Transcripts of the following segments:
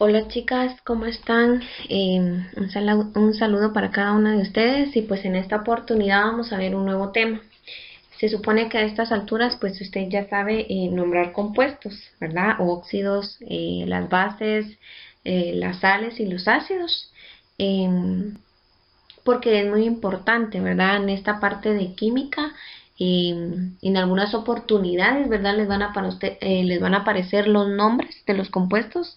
Hola chicas, ¿cómo están? Un saludo para cada una de ustedes y pues en esta oportunidad vamos a ver un nuevo tema. Se supone que a estas alturas pues usted ya sabe nombrar compuestos, ¿verdad? Óxidos, las bases, las sales y los ácidos. Em, Porque es muy importante, ¿verdad? En esta parte de química, en algunas oportunidades, ¿verdad? Les van a aparecer los nombres de los compuestos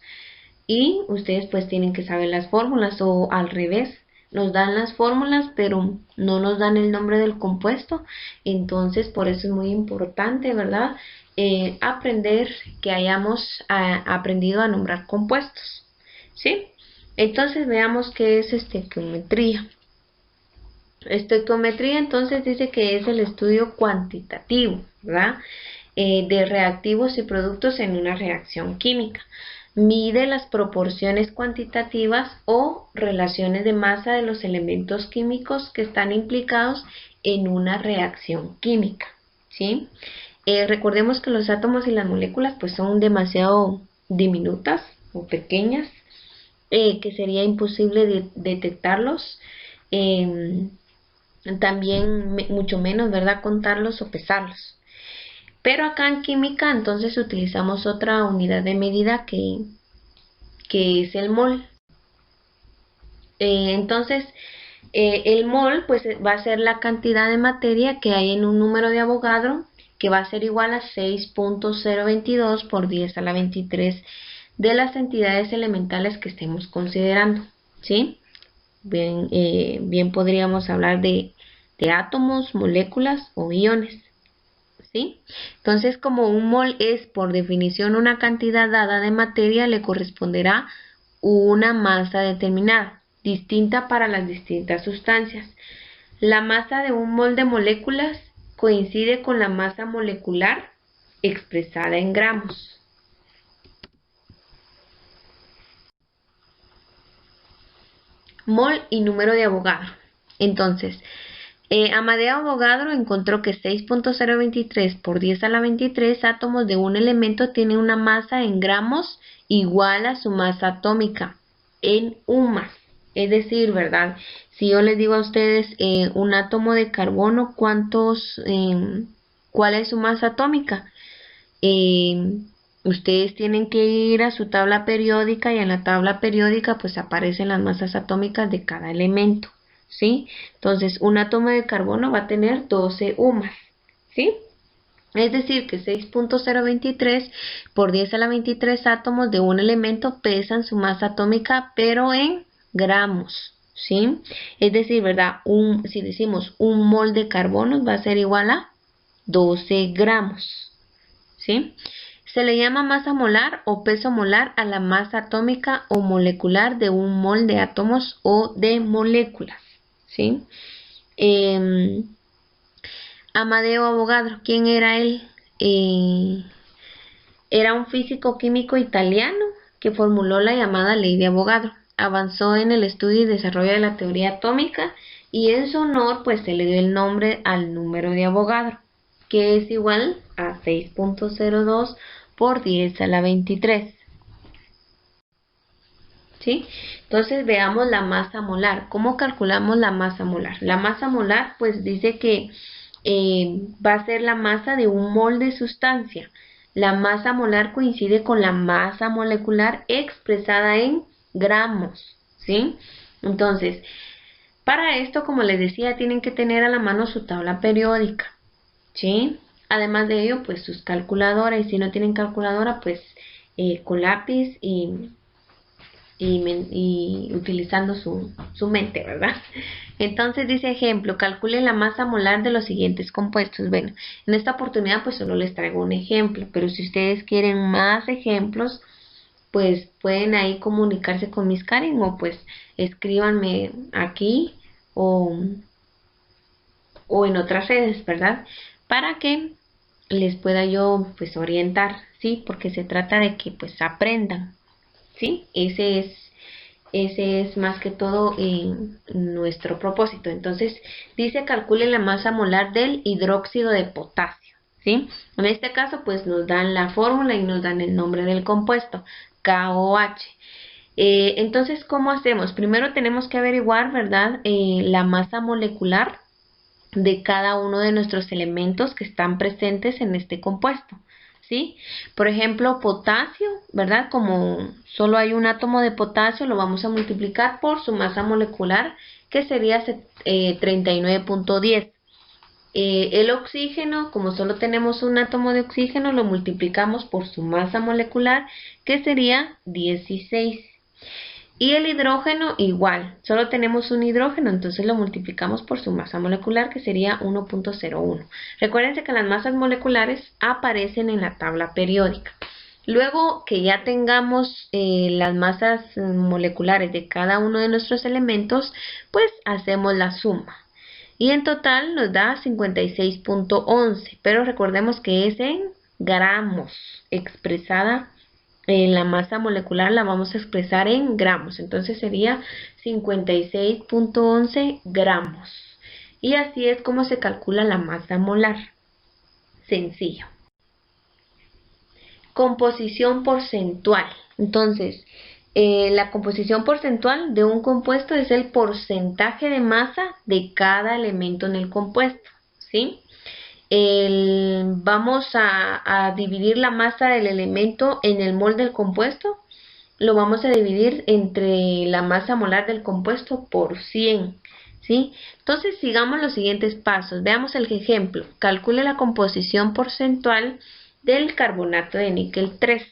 y ustedes pues tienen que saber las fórmulas o al revés. Nos dan las fórmulas pero no nos dan el nombre del compuesto. Entonces por eso es muy importante, ¿verdad? Aprender que hayamos aprendido a nombrar compuestos. ¿Sí? Entonces veamos qué es estequiometría. Estequiometría entonces dice que es el estudio cuantitativo, ¿verdad? De reactivos y productos en una reacción química. Mide las proporciones cuantitativas o relaciones de masa de los elementos químicos que están implicados en una reacción química, ¿sí? Recordemos que los átomos y las moléculas pues son demasiado diminutas o pequeñas, que sería imposible detectarlos. También mucho menos, ¿verdad? Contarlos o pesarlos. Pero acá en química entonces utilizamos otra unidad de medida que es el mol. Entonces, el mol pues va a ser la cantidad de materia que hay en un número de Avogadro, que va a ser igual a 6.022 por 10 a la 23 de las entidades elementales que estemos considerando, ¿sí? Bien podríamos hablar de átomos, moléculas o iones, ¿sí? Entonces, como un mol es por definición una cantidad dada de materia, le corresponderá una masa determinada, distinta para las distintas sustancias. La masa de un mol de moléculas coincide con la masa molecular expresada en gramos. Mol y número de Avogadro. Entonces, Amadeo Avogadro encontró que 6.023 por 10 a la 23 átomos de un elemento tienen una masa en gramos igual a su masa atómica en UMAS. Es decir, ¿verdad? Si yo les digo a ustedes un átomo de carbono, ¿cuál es su masa atómica? Eh, Ustedes tienen que ir a su tabla periódica y en la tabla periódica pues aparecen las masas atómicas de cada elemento, ¿sí? Entonces un átomo de carbono va a tener 12 UMAS, ¿sí? Es decir que 6.023 por 10 a la 23 átomos de un elemento pesan su masa atómica pero en gramos, ¿sí? Es decir, ¿verdad? Si decimos un mol de carbono va a ser igual a 12 gramos, ¿sí? Se le llama masa molar o peso molar a la masa atómica o molecular de un mol de átomos o de moléculas, ¿sí? Eh, Amadeo Avogadro, ¿quién era él? Era un físico químico italiano que formuló la llamada ley de Avogadro. Avanzó en el estudio y desarrollo de la teoría atómica y en su honor pues se le dio el nombre al número de Avogadro, que es igual a 6.02 por 10 a la 23. ¿Sí? Entonces veamos la masa molar. ¿Cómo calculamos la masa molar? La masa molar pues dice que va a ser la masa de un mol de sustancia. La masa molar coincide con la masa molecular expresada en gramos, ¿sí? Entonces, para esto, como les decía, tienen que tener a la mano su tabla periódica, ¿sí? Además de ello, pues sus calculadoras, y si no tienen calculadora, pues con lápiz y utilizando su mente, ¿verdad? Entonces dice ejemplo, calcule la masa molar de los siguientes compuestos. Bueno, en esta oportunidad pues solo les traigo un ejemplo, pero si ustedes quieren más ejemplos, pues pueden ahí comunicarse con Miss Karen o pues escríbanme aquí o, o en otras redes, ¿verdad? Para que les pueda yo pues orientar, ¿sí? Porque se trata de que pues aprendan, ¿sí? Ese es más que todo nuestro propósito. Entonces, dice calcule la masa molar del hidróxido de potasio, ¿sí? En este caso, pues nos dan la fórmula y nos dan el nombre del compuesto, KOH. Entonces, ¿cómo hacemos? Primero tenemos que averiguar, ¿verdad? La masa molecular de cada uno de nuestros elementos que están presentes en este compuesto, ¿sí? Por ejemplo, potasio, ¿verdad? Como solo hay un átomo de potasio, lo vamos a multiplicar por su masa molecular, que sería 39.10. El oxígeno, como solo tenemos un átomo de oxígeno, lo multiplicamos por su masa molecular, que sería 16. Y el hidrógeno igual, solo tenemos un hidrógeno, entonces lo multiplicamos por su masa molecular, que sería 1.01. Recuérdense que las masas moleculares aparecen en la tabla periódica. Luego que ya tengamos las masas moleculares de cada uno de nuestros elementos, pues hacemos la suma. Y en total nos da 56.11, pero recordemos que es en gramos, expresada la masa molecular la vamos a expresar en gramos, entonces sería 56.11 gramos. Y así es como se calcula la masa molar. Sencillo. Composición porcentual. Entonces, la composición porcentual de un compuesto es el porcentaje de masa de cada elemento en el compuesto, ¿sí? Vamos a dividir la masa del elemento en el mol del compuesto, lo vamos a dividir entre la masa molar del compuesto por 100, ¿sí? Entonces sigamos los siguientes pasos. Veamos el ejemplo. Calcule la composición porcentual del carbonato de níquel 3.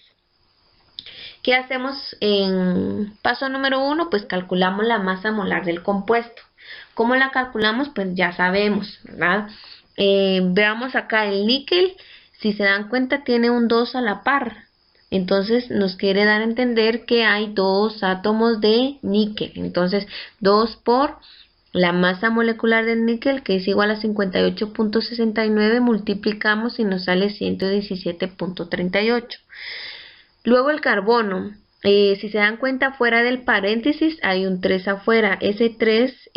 ¿Qué hacemos en paso número 1? Pues calculamos la masa molar del compuesto. ¿Cómo la calculamos? Pues ya sabemos, ¿verdad? Veamos acá el níquel, si se dan cuenta tiene un 2 a la par, entonces nos quiere dar a entender que hay dos átomos de níquel, entonces 2 por la masa molecular del níquel, que es igual a 58.69, multiplicamos y nos sale 117.38. Luego el carbono, si se dan cuenta fuera del paréntesis hay un 3 afuera, ese 3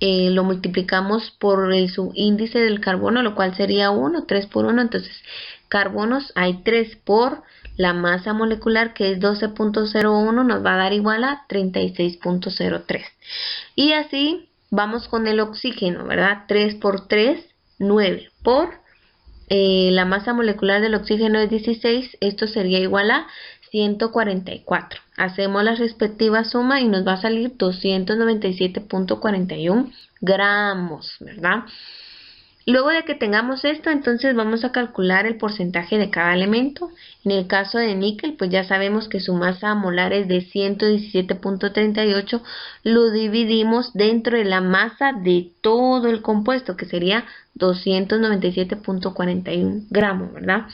lo multiplicamos por el subíndice del carbono, lo cual sería 1, 3 por 1, entonces carbonos hay 3 por la masa molecular, que es 12.01, nos va a dar igual a 36.03. Y así vamos con el oxígeno, ¿verdad? 3 por 3, 9 por la masa molecular del oxígeno es 16, esto sería igual a 144. Hacemos la respectiva suma y nos va a salir 297.41 gramos, ¿verdad? Luego de que tengamos esto, entonces vamos a calcular el porcentaje de cada elemento. En el caso de níquel, pues ya sabemos que su masa molar es de 117.38. Lo dividimos dentro de la masa de todo el compuesto, que sería 297.41 gramos, ¿verdad?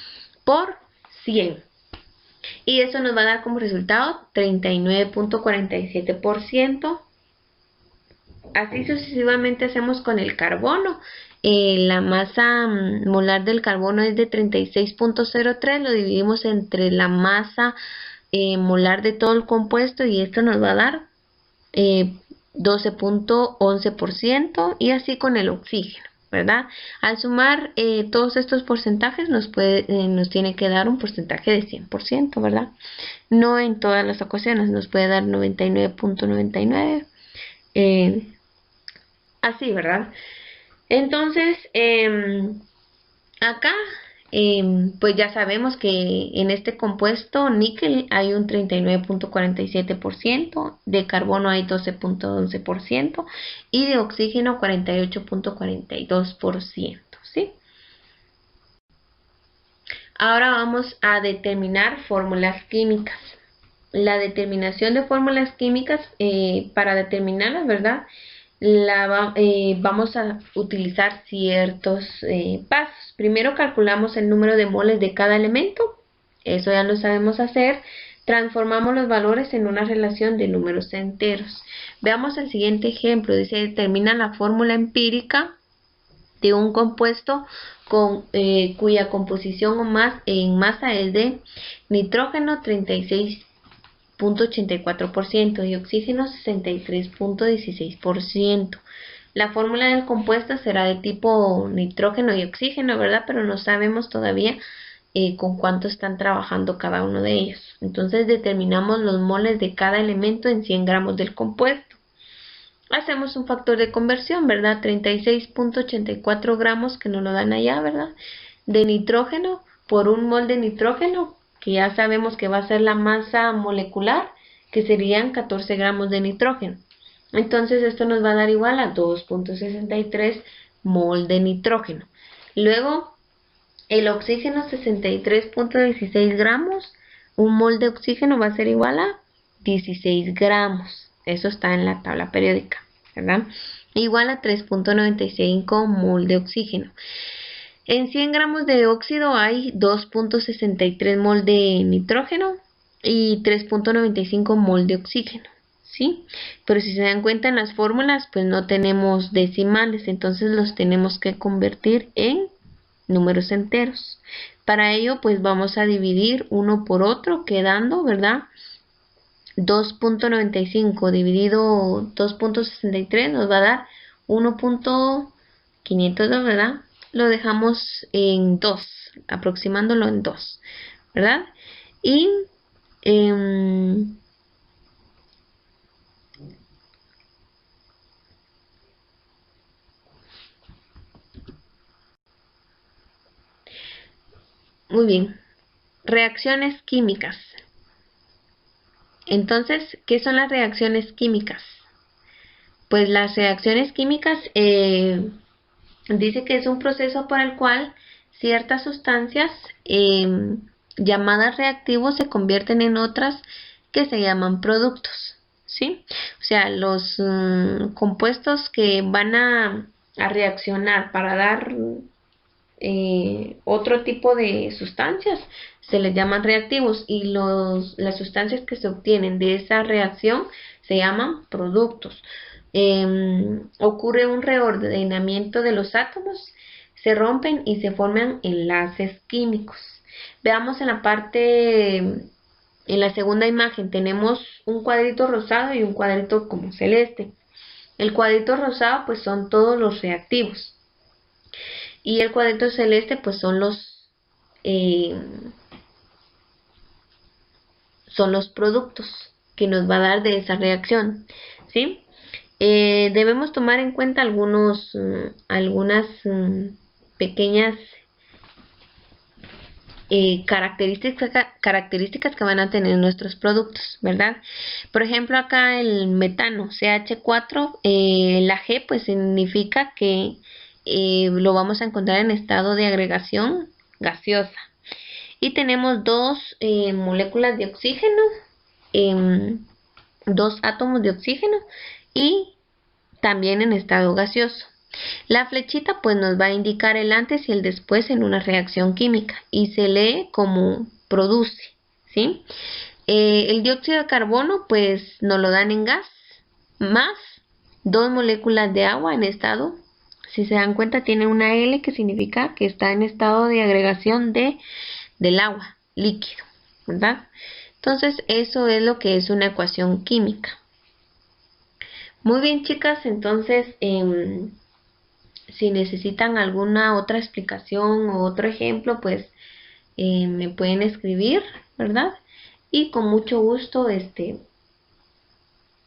Por 100. Y eso nos va a dar como resultado 39.47%. Así sucesivamente hacemos con el carbono. La masa molar del carbono es de 36.03, lo dividimos entre la masa molar de todo el compuesto y esto nos va a dar 12.11%, y así con el oxígeno, ¿verdad? Al sumar todos estos porcentajes nos tiene que dar un porcentaje de 100%, ¿verdad? No en todas las ocasiones, nos puede dar 99.99, así, ¿verdad? Entonces, acá, pues ya sabemos que en este compuesto níquel hay un 39.47%, de carbono hay 12.11% y de oxígeno 48.42%, ¿sí? Ahora vamos a determinar fórmulas químicas. La determinación de fórmulas químicas, para determinarlas, ¿verdad? Vamos a utilizar ciertos pasos. Primero calculamos el número de moles de cada elemento, eso ya lo sabemos hacer. Transformamos los valores en una relación de números enteros. Veamos el siguiente ejemplo, dice: determina la fórmula empírica de un compuesto cuya composición en masa es de nitrógeno 36.84% y oxígeno 63.16%. La fórmula del compuesto será de tipo nitrógeno y oxígeno, ¿verdad? Pero no sabemos todavía con cuánto están trabajando cada uno de ellos. Entonces determinamos los moles de cada elemento en 100 gramos del compuesto. Hacemos un factor de conversión, ¿verdad? 36.84 gramos que nos lo dan allá, ¿verdad? De nitrógeno por un mol de nitrógeno, que ya sabemos que va a ser la masa molecular, que serían 14 gramos de nitrógeno. Entonces esto nos va a dar igual a 2.63 mol de nitrógeno. Luego el oxígeno 63.16 gramos, un mol de oxígeno va a ser igual a 16 gramos. Eso está en la tabla periódica, ¿verdad? Igual a 3.95 mol de oxígeno. En 100 gramos de óxido hay 2.63 mol de nitrógeno y 3.95 mol de oxígeno, ¿sí? Pero si se dan cuenta en las fórmulas, pues no tenemos decimales, entonces los tenemos que convertir en números enteros. Para ello, pues vamos a dividir uno por otro, quedando, ¿verdad? 2.95 dividido 2.63 nos va a dar 1.502, ¿verdad? Lo dejamos en 2, aproximándolo en 2, ¿verdad? Y muy bien, reacciones químicas. Entonces, ¿qué son las reacciones químicas? Pues las reacciones químicas dice que es un proceso por el cual ciertas sustancias llamadas reactivos se convierten en otras que se llaman productos, ¿sí? O sea, los compuestos que van a reaccionar para dar otro tipo de sustancias se les llaman reactivos y las sustancias que se obtienen de esa reacción se llaman productos. Ocurre un reordenamiento de los átomos, se rompen y se forman enlaces químicos. Veamos en la parte, en la segunda imagen tenemos un cuadrito rosado y un cuadrito como celeste. El cuadrito rosado pues son todos los reactivos y el cuadrito celeste pues son los productos que nos va a dar de esa reacción, ¿sí? Debemos tomar en cuenta algunas pequeñas características que van a tener nuestros productos, ¿verdad? Por ejemplo, acá el metano CH4, la G pues significa que lo vamos a encontrar en estado de agregación gaseosa. Y tenemos dos moléculas de oxígeno, dos átomos de oxígeno y también en estado gaseoso. La flechita pues nos va a indicar el antes y el después en una reacción química y se lee como produce, ¿sí? El dióxido de carbono pues nos lo dan en gas más dos moléculas de agua en estado, si se dan cuenta tiene una L que significa que está en estado de agregación del agua líquido, ¿verdad? Entonces eso es lo que es una ecuación química. Muy bien, chicas, entonces si necesitan alguna otra explicación o otro ejemplo, pues me pueden escribir, ¿verdad? Y con mucho gusto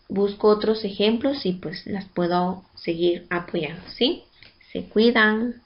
busco otros ejemplos y pues las puedo seguir apoyando, ¿sí? Se cuidan.